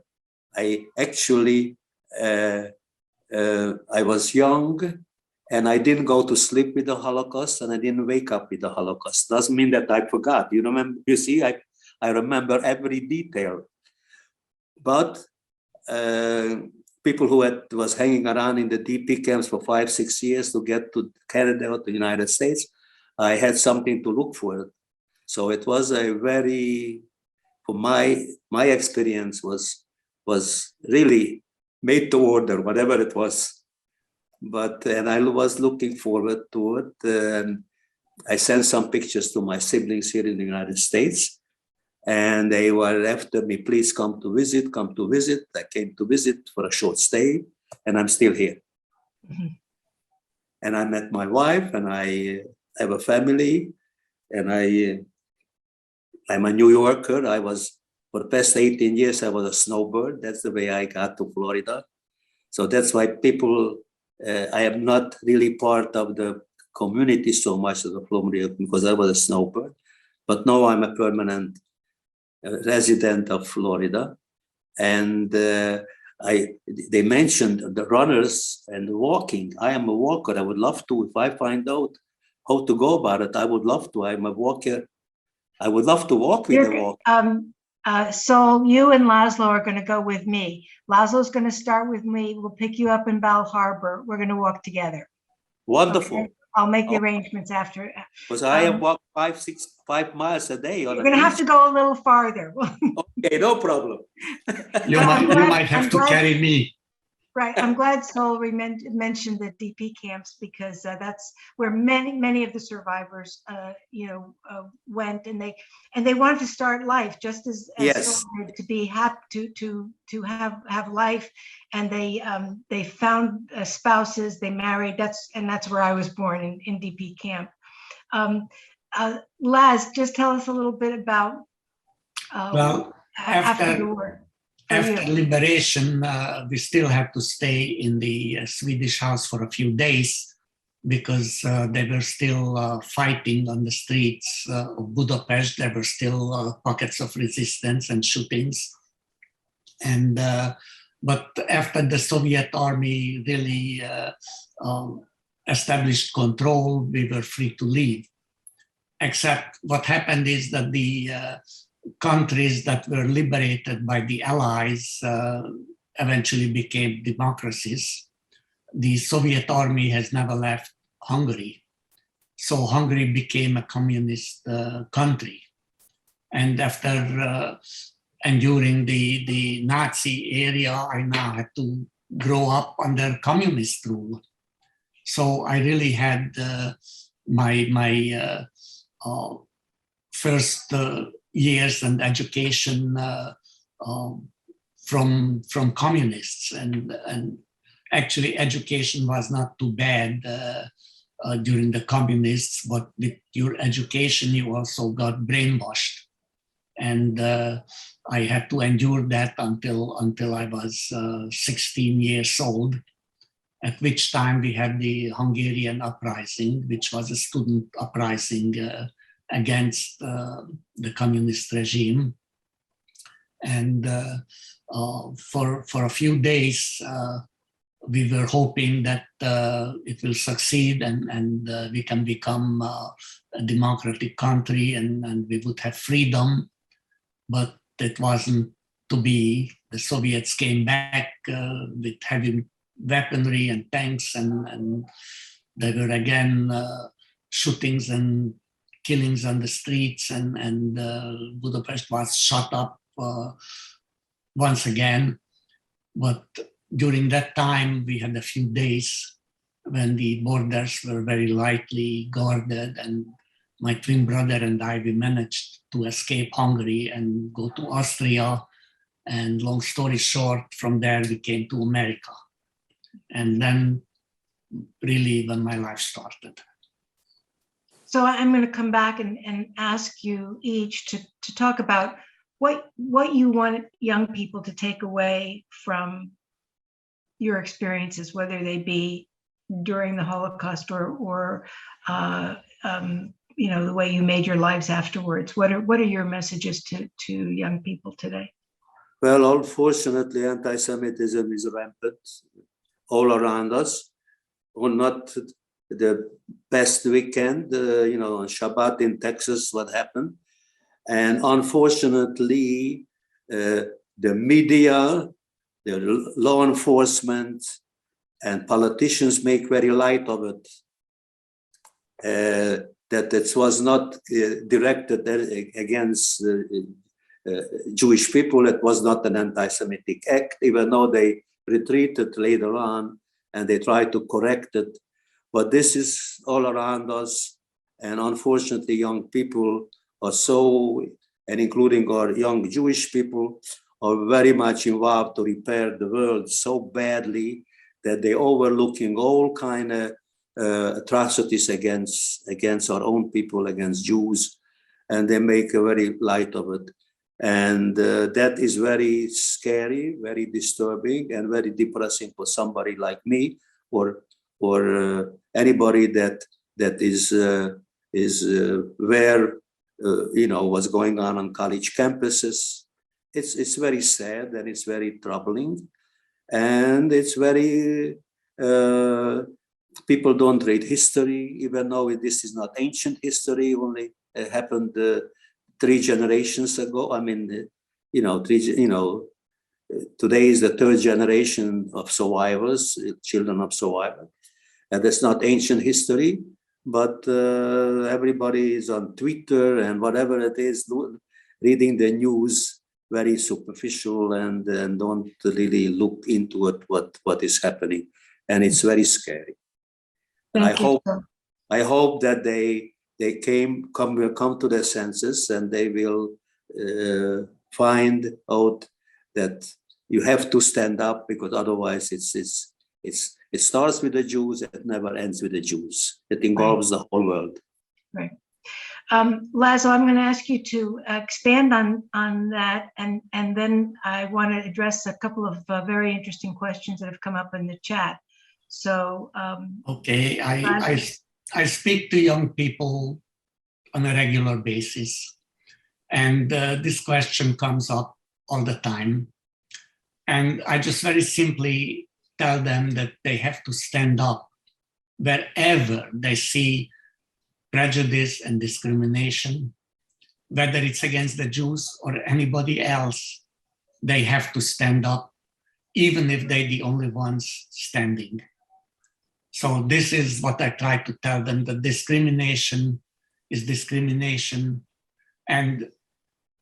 actually, I was young, and I didn't go to sleep with the Holocaust, and I didn't wake up with the Holocaust. Doesn't mean that I forgot. You remember? You see, I remember every detail. But people who was hanging around in the DP camps for 5-6 years to get to Canada or the United States, I had something to look for. So it was a very, for my experience was really made to order, whatever it was. And I was looking forward to it. And I sent some pictures to my siblings here in the United States, and they were after me, please come to visit. I came to visit for a short stay, and I'm still here. Mm-hmm. And I met my wife, and I have a family, and I'm a New Yorker. I was, for the past 18 years, I was a snowbird. That's the way I got to Florida. So that's why people, I am not really part of the community so much as a Florida, because I was a snowbird. But now I'm a permanent resident of Florida. And they mentioned the runners and the walking. I am a walker. I would love to, if I find out how to go about it, I would love to. I'm a walker. I would love to walk with the walk. So you and Laszlo are going to go with me. Laszlo's going to start with me. We'll pick you up in Bal Harbor. We're going to walk together. Wonderful. Okay? I'll make the arrangements after. Because I have walked 5 miles a day on You're a going to have to go a little farther. Okay, no problem. You might have to carry me. Right. I'm glad Sol mentioned the DP camps, because that's where many of the survivors, went, and they wanted to start life just as Yes. Sol did, to be happy to have life, and they found spouses, they married. That's where I was born, in DP camp. Laz, just tell us a little bit about Well, after the war. After liberation, we still had to stay in the Swedish house for a few days, because they were still fighting on the streets of Budapest. There were still pockets of resistance and shootings. And but after the Soviet army really established control, we were free to leave. Except what happened is that the countries that were liberated by the Allies eventually became democracies. The Soviet army has never left Hungary. So Hungary became a communist country. And after enduring the Nazi era, I now had to grow up under communist rule. So I really had my first years and education from communists, and actually education was not too bad during the communists, but with your education you also got brainwashed, and I had to endure that until I was 16 years old, at which time we had the Hungarian uprising, which was a student uprising against the communist regime. And for a few days, we were hoping that it will succeed, and we can become a democratic country, and we would have freedom. But it wasn't to be. The Soviets came back with heavy weaponry and tanks, and there were again shootings and killings on the streets, and Budapest was shut up once again. But during that time, we had a few days when the borders were very lightly guarded, and my twin brother and I, we managed to escape Hungary and go to Austria. And long story short, from there we came to America. And then really when my life started. So I'm going to come back and ask you each to talk about what you want young people to take away from your experiences, whether they be during the Holocaust or the way you made your lives afterwards. What are your messages to young people today? Well, unfortunately, anti-Semitism is rampant all around us. On not the best weekend, on Shabbat in Texas, what happened. And unfortunately, the media, the law enforcement, and politicians make very light of it. That it was not directed against Jewish people. It was not an anti-Semitic act, even though they retreated later on and they tried to correct it. But this is all around us. And unfortunately, young people are so, and including our young Jewish people, are very much involved to repair the world so badly that they're overlooking all kind of atrocities against our own people, against Jews, and they make a very light of it. And that is very scary, very disturbing, and very depressing for somebody like me, or anybody that is where what's going on college campuses. It's very sad, and it's very troubling, and it's very people don't read history, even though this is not ancient history. Only it happened 3 generations ago. I mean, today is the 3rd generation of survivors, children of survivors, and that's not ancient history. but everybody is on Twitter and whatever it is, reading the news very superficial and don't really look into it, what is happening. And it's very scary. And I hope that they will come to their senses and they will find out that you have to stand up, because otherwise it starts with the Jews, it never ends with the Jews. It involves the whole world. Right. Laszlo, I'm going to ask you to expand on that, and then I want to address a couple of very interesting questions that have come up in the chat. So, okay, I speak to young people on a regular basis, and this question comes up all the time. And I just very simply tell them that they have to stand up wherever they see prejudice and discrimination, whether it's against the Jews or anybody else. They have to stand up, even if they're the only ones standing. So this is what I try to tell them, that discrimination is discrimination. And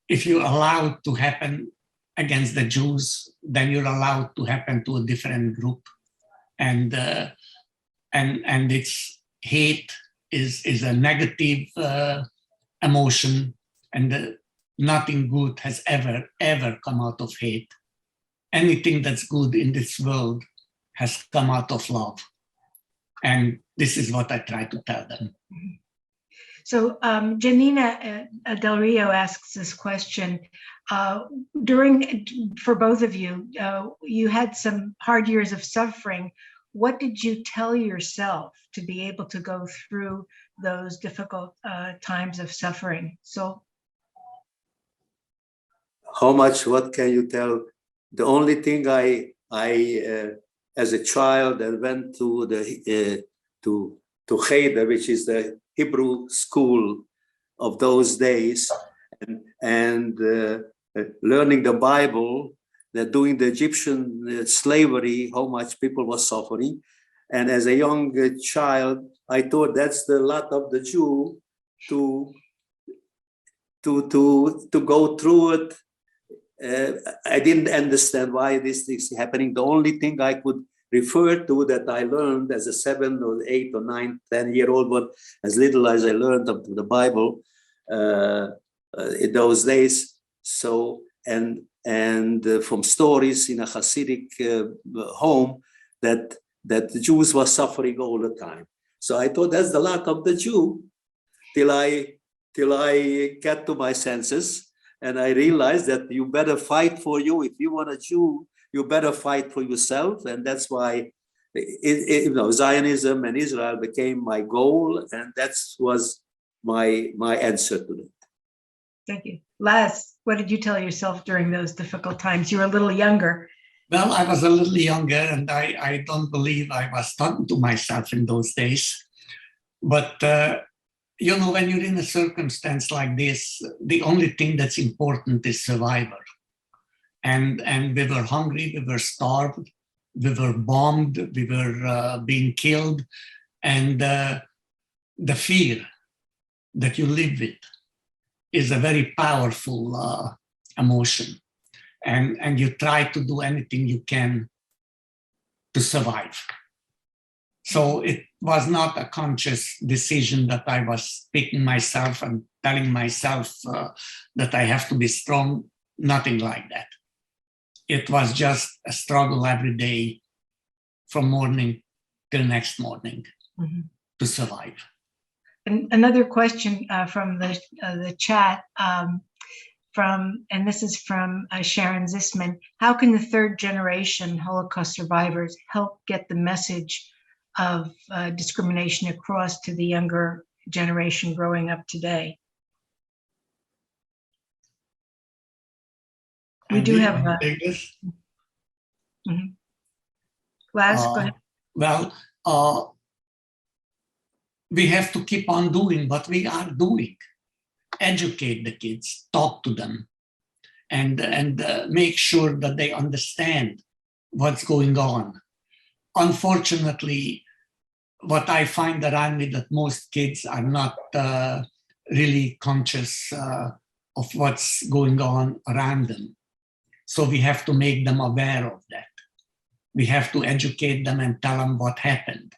if you allow it to happen against the Jews, then you're allowed to happen to a different group. And it's hate is a negative emotion, and nothing good has ever come out of hate. Anything that's good in this world has come out of love. And this is what I try to tell them. So Janina Del Rio asks this question. For both of you, you had some hard years of suffering. What did you tell yourself to be able to go through those difficult times of suffering? So, what can you tell? The only thing I as a child, I went to the to Cheder, which is the Hebrew school of those days, and learning the Bible, that doing the Egyptian slavery, how much people were suffering. And as a young child, I thought that's the lot of the Jew to go through it. I didn't understand why this is happening. The only thing I could refer to that I learned as a 7 or 8 or 9, 10-year-old one, as little as I learned of the Bible in those days. So, and from stories in a Hasidic home that the Jews were suffering all the time. So I thought that's the lot of the Jew till I get to my senses. And I realized that you better fight for you. If you want a Jew, you better fight for yourself. And that's why Zionism and Israel became my goal. And that was my answer to that. Thank you. Laz, what did you tell yourself during those difficult times? You were a little younger. Well, I was a little younger, and I don't believe I was talking to myself in those days. But when you're in a circumstance like this, the only thing that's important is survival. And we were hungry, we were starved, we were bombed, we were being killed. And the fear that you live with is a very powerful emotion. And you try to do anything you can to survive. So it was not a conscious decision that I was picking myself and telling myself that I have to be strong, nothing like that. It was just a struggle every day from morning till next morning to survive. And another question from the chat, and this is from Sharon Zisman. How can the third generation Holocaust survivors help get the message of discrimination across to the younger generation growing up today? We do have Laz, go ahead. Well, we have to keep on doing what we are doing. Educate the kids, talk to them, and make sure that they understand what's going on. Unfortunately, what I find around me that most kids are not really conscious of what's going on around them. So we have to make them aware of that. We have to educate them and tell them what happened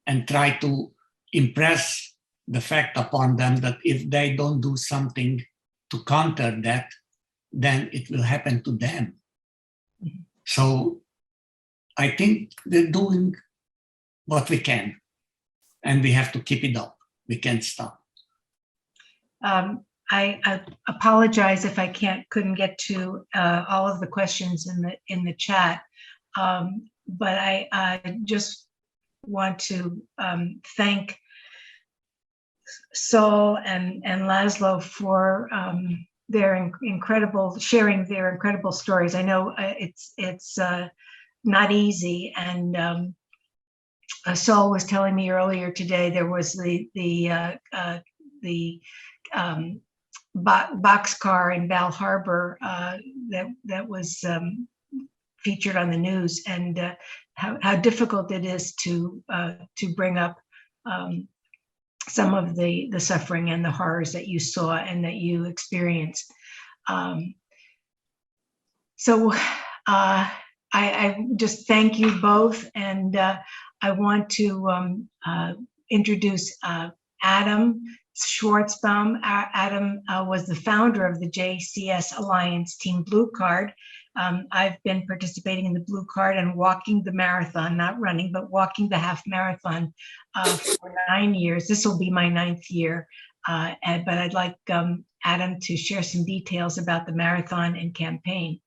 and try to impress the fact upon them that if they don't do something to counter that, then it will happen to them. So I think they're doing what we can, and we have to keep it up. We can't stop. I apologize if I couldn't get to all of the questions in the chat, but I just want to thank Saul and Laszlo for their sharing their incredible stories. I know it's not easy, and Saul was telling me earlier today there was the boxcar in Val Harbor that was featured on the news, and how difficult it is to bring up some of the suffering and the horrors that you saw and that you experienced. So I just thank you both, and I want to introduce Adam Schwartzbaum. Adam was the founder of the JCS Alliance Team Blue Card. I've been participating in the Blue Card and walking the marathon, not running, but walking the half marathon for 9 years. This will be my 9th year. But I'd like Adam to share some details about the marathon and campaign.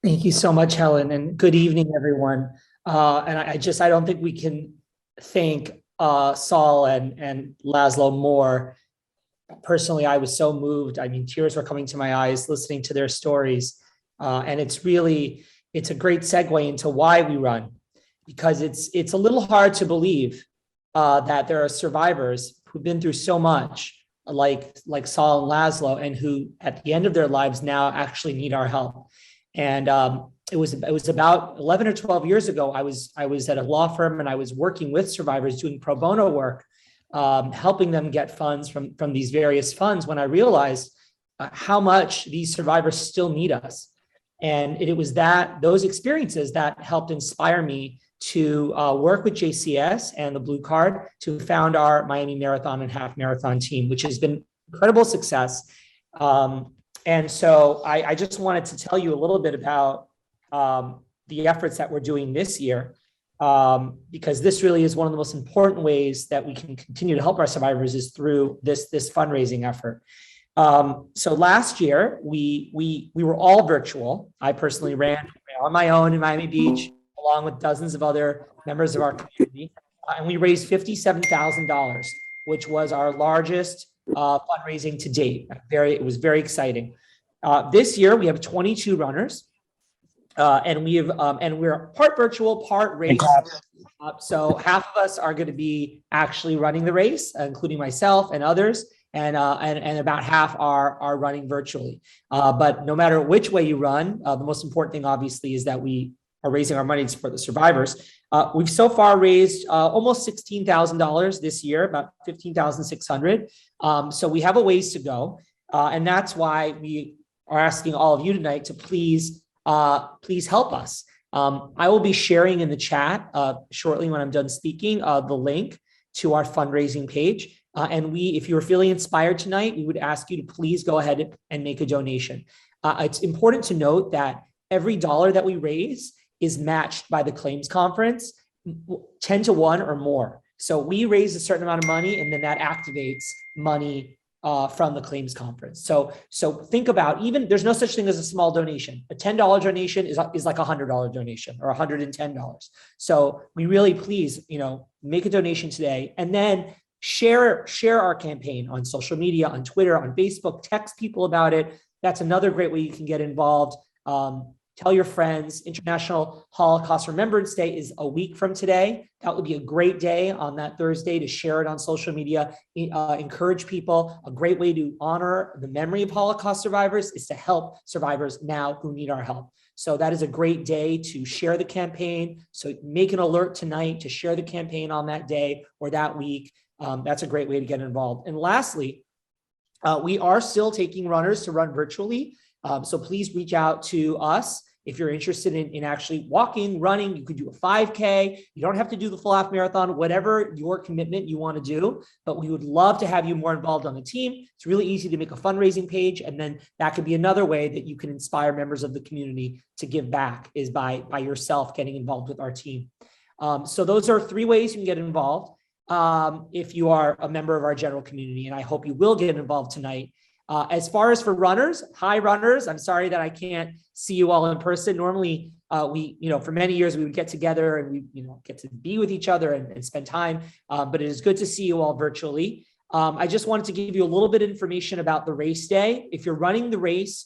Thank you so much, Helen, and good evening, everyone. And I don't think we can thank Saul and Laszlo more. Personally, I was so moved. I mean, tears were coming to my eyes listening to their stories. And it's a great segue into why we run, because it's a little hard to believe that there are survivors who've been through so much, like Saul and Laszlo, and who at the end of their lives now actually need our help. And it was about 11 or 12 years ago. I was at a law firm, and I was working with survivors doing pro bono work, helping them get funds from these various funds, when I realized how much these survivors still need us. And it was those experiences that helped inspire me to work with JCS and the Blue Card to found our Miami Marathon and Half Marathon team, which has been incredible success. And so I just wanted to tell you a little bit about the efforts that we're doing this year, because this really is one of the most important ways that we can continue to help our survivors is through this fundraising effort. So last year, we were all virtual. I personally ran on my own in Miami Beach, along with dozens of other members of our community. And we raised $57,000, which was our largest fundraising to date. It was very exciting. This year, we have 22 runners, and we're part virtual, part race. So half of us are going to be actually running the race, including myself and others. And about half are running virtually. But no matter which way you run, the most important thing, obviously, is that we are raising our money to support the survivors. We've so far raised almost $16,000 this year, about $15,600. So we have a ways to go. And that's why we are asking all of you tonight to please help us. I will be sharing in the chat shortly when I'm done speaking, the link to our fundraising page. And if you're feeling inspired tonight, we would ask you to please go ahead and make a donation. It's important to note that every dollar that we raise is matched by the claims conference 10 to 1 or more. So we raise a certain amount of money, and then that activates money from the claims conference. So think about, even there's no such thing as a small donation. A $10 donation is like a $100 donation or $110. So we really please, make a donation today, and then share our campaign on social media, on Twitter, on Facebook, text people about it. That's another great way you can get involved. Tell your friends. International Holocaust Remembrance Day is a week from today. That would be a great day on that Thursday to share it on social media, encourage people. A great way to honor the memory of Holocaust survivors is to help survivors now who need our help. So that is a great day to share the campaign. So make an alert tonight to share the campaign on that day or that week. That's a great way to get involved. And lastly, we are still taking runners to run virtually. So please reach out to us if you're interested in actually walking, running. You could do a 5K. You don't have to do the full half marathon, whatever your commitment you want to do, but we would love to have you more involved on the team. It's really easy to make a fundraising page. And then that could be another way that you can inspire members of the community to give back, is by yourself getting involved with our team. So those are 3 ways you can get involved if you are a member of our general community. And I hope you will get involved tonight. As far as for runners, hi runners, I'm sorry that I can't see you all in person. Normally, we, for many years we would get together and we, get to be with each other and spend time. But it is good to see you all virtually. I just wanted to give you a little bit of information about the race day. If you're running the race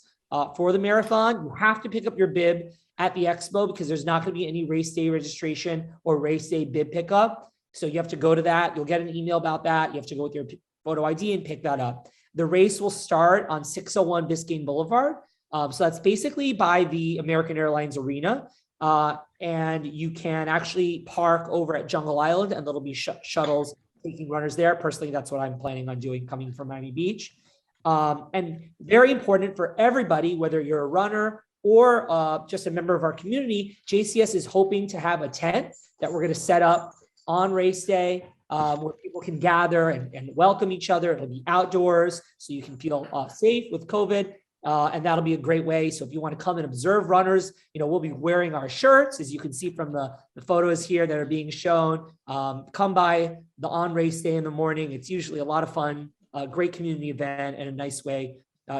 for the marathon, you have to pick up your bib at the expo because there's not going to be any race day registration or race day bib pickup. So you have to go to that. You'll get an email about that. You have to go with your photo ID and pick that up. The race will start on 601 Biscayne Boulevard. So that's basically by the American Airlines Arena. And you can actually park over at Jungle Island and there'll be shuttles taking runners there. Personally, that's what I'm planning on doing coming from Miami Beach. And very important for everybody, whether you're a runner or just a member of our community, JCS is hoping to have a tent that we're going to set up on race day, where people can gather and welcome each other. It'll be outdoors, so you can feel safe with COVID, and that'll be a great way. So if you want to come and observe runners, we'll be wearing our shirts, as you can see from the photos here that are being shown. Come by the on race day in the morning. It's usually a lot of fun, a great community event, and a nice way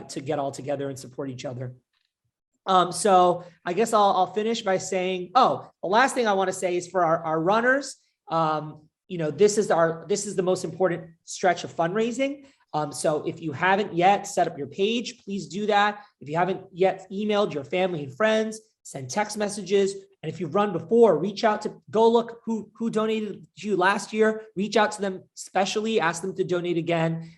to get all together and support each other. So I guess I'll finish by saying, the last thing I want to say is for our runners, this is the most important stretch of fundraising. So if you haven't yet set up your page, please do that. If you haven't yet emailed your family and friends, send text messages. And if you've run before, reach out to go look who donated to you last year, reach out to them, especially ask them to donate again,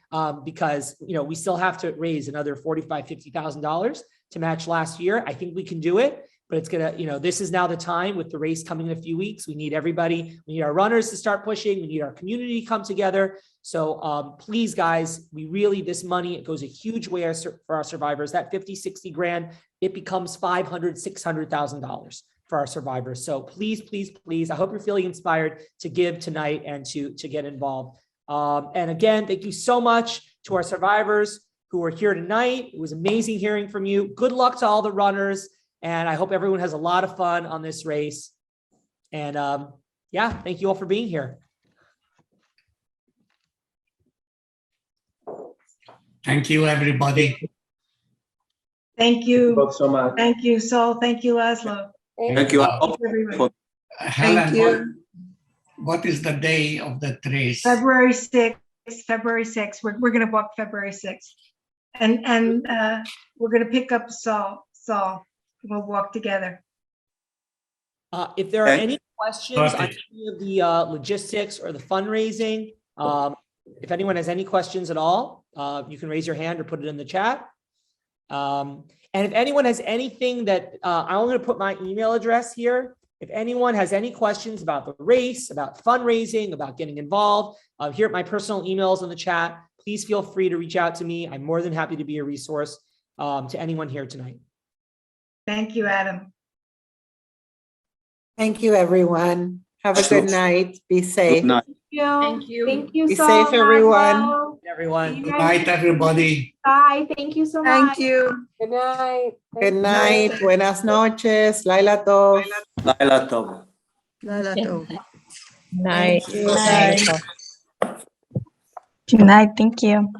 because, we still have to raise another $45,000, $50,000 to match last year. I think we can do it. But it's gonna, this is now the time with the race coming in a few weeks. We need everybody. We need our runners to start pushing. We need our community to come together. So please, guys, this money, it goes a huge way for our survivors. That 50, 60 grand, it becomes $500,000, $600,000 for our survivors. So please, please, please, I hope you're feeling inspired to give tonight and to get involved. And again, thank you so much to our survivors who are here tonight. It was amazing hearing from you. Good luck to all the runners. And I hope everyone has a lot of fun on this race. And thank you all for being here. Thank you, everybody. Thank you. Both so much. Thank you, Sol. Thank you, Laszlo. Thank you. Thank you, everyone. Helen, what is the day of that race? February 6th. February 6th. We're going to walk February 6th. And we're going to pick up Sol. We'll walk together. If there are any questions on any of the logistics or the fundraising, if anyone has any questions at all, you can raise your hand or put it in the chat. And if anyone has anything that, I'm going to put my email address here. If anyone has any questions about the race, about fundraising, about getting involved, here at my personal emails in the chat, please feel free to reach out to me. I'm more than happy to be a resource to anyone here tonight. Thank you, Adam. Thank you, everyone. Have a good night. Be safe. Good night. Thank you. Thank you. Be safe, everyone. Everyone. Good night, everybody. Bye. Thank you so much. Thank you. Good night. Good night. Buenas noches. Laila Tov. Laila Tov. Night. Good night. Good night. Thank you.